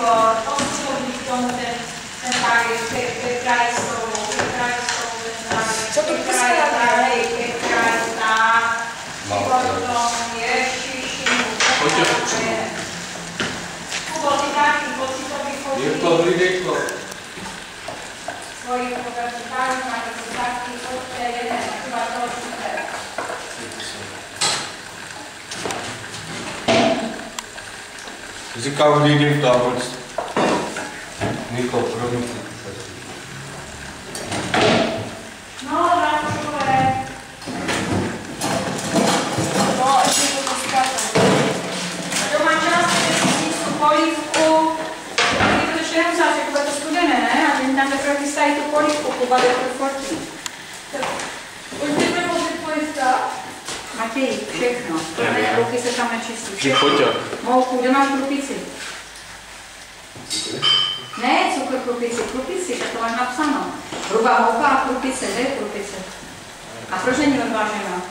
Libor, poslouží k tomu ten tarif, ke krajskou, ten tarif, co to ke kraj, tak, Libor tomu, ježiši, Kubo, ty taky, pocitový chodí. Rýchlo. Svoji povrchárů, máte si taky, pojďte, jeden, chyba toho super. Říkám reading tablets. Niko, promiň. No, Radkové. No, ještě to poskazám. Doma část tu polívku. Je to ještě jenom zář, jako bude to studené, ne? A tím tam teprve chystají tu polívku, Kuba teprve fotí. Už bychom mohli pojistat? Matěj, všechno. Ruky se tam nečistí. Všechno. Mouku, kde máš krupici? Ne, cukr krupici, tak to máš napsáno. Hrubá mouka a krupice, kde je krupice? A proč není odvážená?